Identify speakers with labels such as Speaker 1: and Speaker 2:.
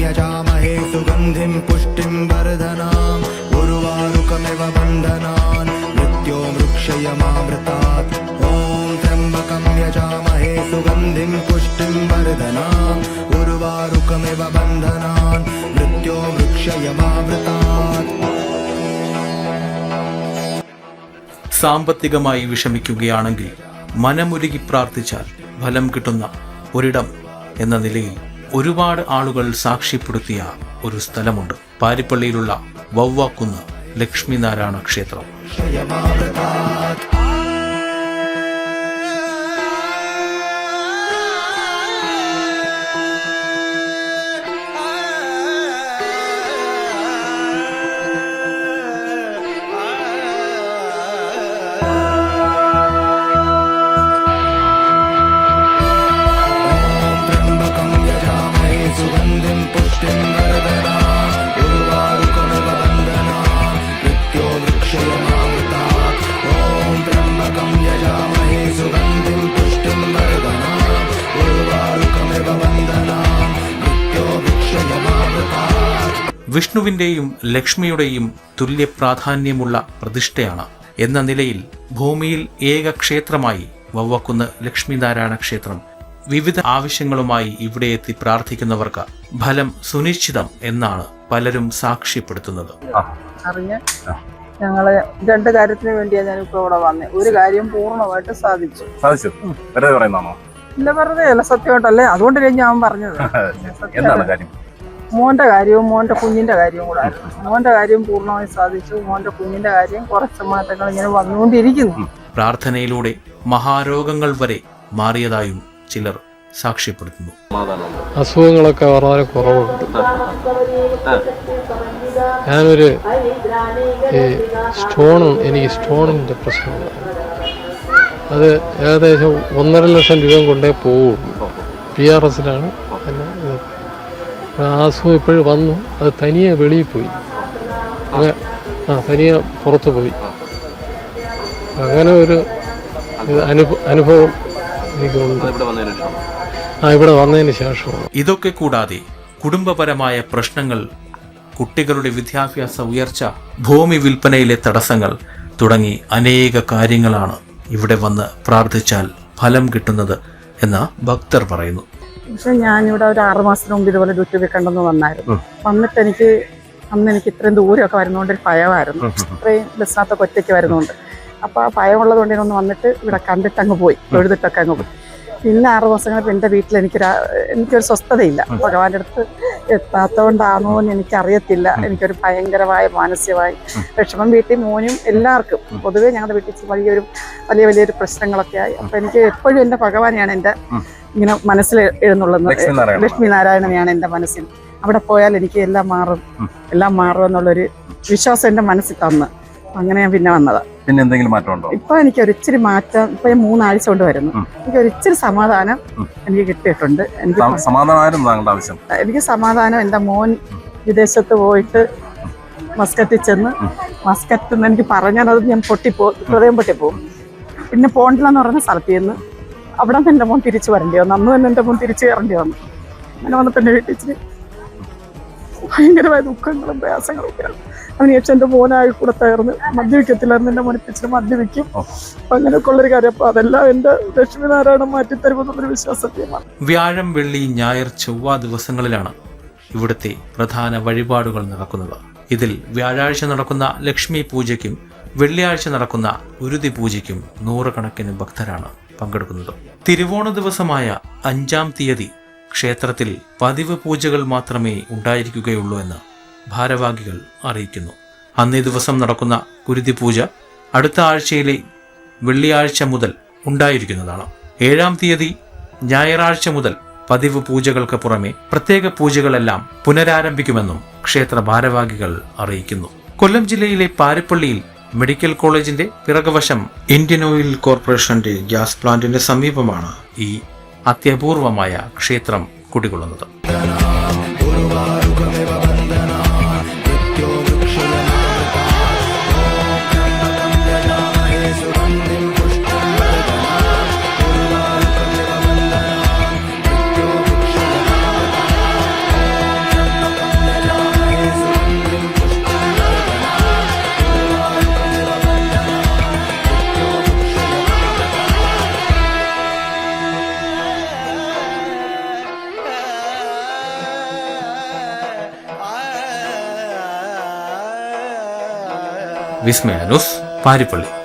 Speaker 1: यजामहे सुगन्धिं पुष्टिं वर्धनाम् उर्वारुकमिव बन्धनान् मृत्योर्मुक्षयमामृतात् ॐ त्र्यम्बकं यजामहे सुगन्धिं पुष्टिं वर्धनाम् उर्वारुकमिव बन्धनान् मृत्योर्मुक्षयमामृतात्.
Speaker 2: സാമ്പത്തികമായി വിഷമിക്കുകയാണെങ്കിൽ മനമുരുകി പ്രാർത്ഥിച്ചാൽ ഫലം കിട്ടുന്ന ഒരിടം എന്ന നിലയിൽ ഒരുപാട് ആളുകൾ സാക്ഷ്യപ്പെടുത്തിയ ഒരു സ്ഥലമുണ്ട്. പാരിപ്പള്ളിയിലുള്ള വവ്വാക്കുന്ന് ലക്ഷ്മിനാരായണ ക്ഷേത്രം. വിഷ്ണുവിന്റെയും ലക്ഷ്മിയുടെയും തുല്യ പ്രാധാന്യമുള്ള പ്രതിഷ്ഠയാണ് എന്ന നിലയിൽ ഭൂമിയിൽ ഏക ക്ഷേത്രമായി വവ്വാക്കുന്ന് ലക്ഷ്മിനാരായണ ക്ഷേത്രം. വിവിധ ആവശ്യങ്ങളുമായി ഇവിടെ എത്തി പ്രാർത്ഥിക്കുന്നവർക്ക് ഫലം സുനിശ്ചിതം എന്നാണ് പലരും സാക്ഷ്യപ്പെടുത്തുന്നത്.
Speaker 3: ഞങ്ങള് രണ്ട് കാര്യത്തിന് വേണ്ടിയാണ് ഞാനിപ്പോ ഇവിടെ വന്നത്. ഒരു കാര്യം പൂർണ്ണമായിട്ട് സാധിച്ചു. ഇല്ല, വെറുതെ അല്ല, സത്യമായിട്ടല്ലേ. അതുകൊണ്ടല്ലേ ഞാൻ പറഞ്ഞത്. മോന്റെ കാര്യവും മോന്റെ കുഞ്ഞിന്റെ കാര്യവും കൂടെ ആയിരുന്നു. മോന്റെ കാര്യം പൂർണ്ണമായി സാധിച്ചു. മോന്റെ കുഞ്ഞിന്റെ കാര്യം കുറച്ച് മാറ്റങ്ങൾ ഇങ്ങനെ വന്നുകൊണ്ടിരിക്കുന്നു.
Speaker 2: പ്രാർത്ഥനയിലൂടെ മഹാരോഗങ്ങൾ വരെ മാറിയതായും ചിലർ സാക്ഷ്യപ്പെടുത്തുന്നു.
Speaker 4: അസുഖങ്ങളൊക്കെ വളരെ കുറവുണ്ട്. ഞാനൊരു എനിക്ക് സ്റ്റോണിന്റെ പ്രശ്നമാണ്. അത് ഏകദേശം 1.5 ലക്ഷം രൂപ കൊണ്ടേ പോവുള്ളൂ. PRSലാണ്. ആ അസുഖം ഇപ്പോഴും വന്നു. അത് തനിയെ വെളിയിൽ പോയി. തനിയെ പുറത്തു പോയി. അങ്ങനെ ഒരു അനുഭവം എനിക്കുണ്ട് ഇവിടെ വന്നതിന് ശേഷമാണ്.
Speaker 2: ഇതൊക്കെ കൂടാതെ കുടുംബപരമായ പ്രശ്നങ്ങൾ, കുട്ടികളുടെ വിദ്യാഭ്യാസ ഉയർച്ച, ഭൂമി വിൽപ്പനയിലെ തടസ്സങ്ങൾ തുടങ്ങി അനേക കാര്യങ്ങളാണ് ഇവിടെ വന്ന് പ്രാർത്ഥിച്ചാൽ ഫലം കിട്ടുന്നത് എന്ന് ഭക്തർ പറയുന്നു.
Speaker 3: പക്ഷെ ഞാനിവിടെ ഒരു 6 മാസത്തിന് മുമ്പ് ഇതുപോലെ ഡ്യൂട്ടി വെക്കണ്ടെന്ന് വന്നായിരുന്നു. വന്നിട്ട് അന്ന് എനിക്ക് ഇത്രയും ദൂരമൊക്കെ വരുന്നതുകൊണ്ട് ഒരു ഭയമായിരുന്നു. ഇത്രയും ബസ്സിനകത്തൊക്കെ ഒറ്റയ്ക്ക് വരുന്നതുകൊണ്ട്. അപ്പോൾ ആ ഭയമുള്ളത് കൊണ്ട് ഒന്ന് വന്നിട്ട് ഇവിടെ കണ്ടിട്ട് അങ്ങ് പോയി, തൊഴുതിട്ടൊക്കെ അങ്ങ് പോയി. പിന്നെ 6 മാസം കഴിഞ്ഞപ്പോൾ എൻ്റെ വീട്ടിൽ എനിക്കൊരു സ്വസ്ഥതയില്ല. ഭഗവാന്റെ അടുത്ത് എത്താത്തതുകൊണ്ടാണോ എന്ന് എനിക്കറിയത്തില്ല. എനിക്കൊരു ഭയങ്കരമായ മാനസികമായി വിഷമം വീട്ടിൽ മോനും എല്ലാവർക്കും. പൊതുവെ ഞങ്ങളുടെ വീട്ടിൽ വലിയൊരു പ്രശ്നങ്ങളൊക്കെ ആയി. അപ്പം എനിക്ക് എപ്പോഴും എൻ്റെ ഭഗവാനെയാണ് എൻ്റെ ഇങ്ങനെ മനസ്സിൽ എഴുന്നള്ളുന്നത്. ലക്ഷ്മിനാരായണനെയാണ് എൻ്റെ മനസ്സിൽ. അവിടെ പോയാൽ എനിക്ക് എല്ലാം മാറും എന്നുള്ളൊരു വിശ്വാസം എൻ്റെ മനസ്സിൽ തന്ന്. അങ്ങനെ ഞാൻ പിന്നെ വന്നതാ.
Speaker 5: പിന്നെ എന്തെങ്കിലും മാറ്റമുണ്ടോ?
Speaker 3: ഇപ്പൊ എനിക്ക് ഒരിച്ചിരി മാറ്റം. ഇപ്പൊ 3 ആഴ്ച കൊണ്ട് വരുന്നു. എനിക്ക് ഒരിച്ചിരി സമാധാനം എനിക്ക് കിട്ടിയിട്ടുണ്ട്. എനിക്ക് സമാധാനം. എൻ്റെ മോൻ വിദേശത്ത് പോയിട്ട് മസ്കറ്റിൽ ചെന്ന് മസ്കറ്റിൽ നിന്ന് എനിക്ക് പറഞ്ഞത് ഞാൻ ഹൃദയം പൊട്ടിപ്പോവും. പിന്നെ പോണ്ടിലെന്ന് പറഞ്ഞ സ്ഥലത്ത് ചെന്ന് അവിടെ നിന്ന് എൻ്റെ മോൻ തിരിച്ചു വരേണ്ടി വന്നു. അന്ന് തന്നെ എൻ്റെ മോൻ തിരിച്ചു കയറേണ്ടി വന്നു. അങ്ങനെ വന്നപ്പോൾ എൻ്റെ വീട്ടിൽ ഭയങ്കരമായ ദുഃഖങ്ങളും പ്രയാസങ്ങളും ഒക്കെയാണ്. അതിനുശേഷം എൻ്റെ മോനായി കൂടെ തകർന്ന് മദ്യപിക്കത്തില്ലായിരുന്നു. എൻ്റെ മോനിപ്പിച്ചിട്ട് മദ്യപിക്കും. അപ്പം അങ്ങനെയൊക്കെ ഉള്ളൊരു കാര്യം. അപ്പോൾ അതെല്ലാം എൻ്റെ ലക്ഷ്മിനാരായണൻ മാറ്റിത്തരുമെന്നുള്ളൊരു വിശ്വാസത്തെയാണ്.
Speaker 2: വ്യാഴം, വെള്ളി, ഞായർ, ചൊവ്വ ദിവസങ്ങളിലാണ് ഇവിടുത്തെ പ്രധാന വഴിപാടുകൾ നടക്കുന്നത്. ഇതിൽ വ്യാഴാഴ്ച നടക്കുന്ന ലക്ഷ്മി പൂജയ്ക്കും വെള്ളിയാഴ്ച നടക്കുന്ന ഉരുതി പൂജയ്ക്കും 100 കണക്കിന് ഭക്തരാണ് പങ്കെടുക്കുന്നത്. തിരുവോണ ദിവസമായ 5-ാം തീയതി ക്ഷേത്രത്തിൽ പതിവ് പൂജകൾ മാത്രമേ ഉണ്ടായിരിക്കുകയുള്ളൂ എന്ന് ഭാരവാഹികൾ അറിയിക്കുന്നു. അന്നേ ദിവസം നടക്കുന്ന കുരുതി പൂജ അടുത്ത ആഴ്ചയിലെ വെള്ളിയാഴ്ച മുതൽ ഉണ്ടായിരിക്കുന്നതാണ്. 7-ാം തീയതി ഞായറാഴ്ച മുതൽ പതിവ് പൂജകൾക്ക് പുറമെ പ്രത്യേക പൂജകളെല്ലാം പുനരാരംഭിക്കുമെന്നും ക്ഷേത്ര ഭാരവാഹികൾ അറിയിക്കുന്നു. കൊല്ലം ജില്ലയിലെ പാരിപ്പള്ളിയിൽ മെഡിക്കൽ കോളേജിന്റെ പിറകുവശം ഇന്ത്യൻ ഓയിൽ കോർപ്പറേഷന്റെ ഗ്യാസ് പ്ലാന്റിന്റെ സമീപമാണ് ഈ അത്യപൂർവമായ ക്ഷേത്രം കുടികൊള്ളുന്നത്. വിസ്മയ ന്യൂസ്, പാരിപ്പള്ളി.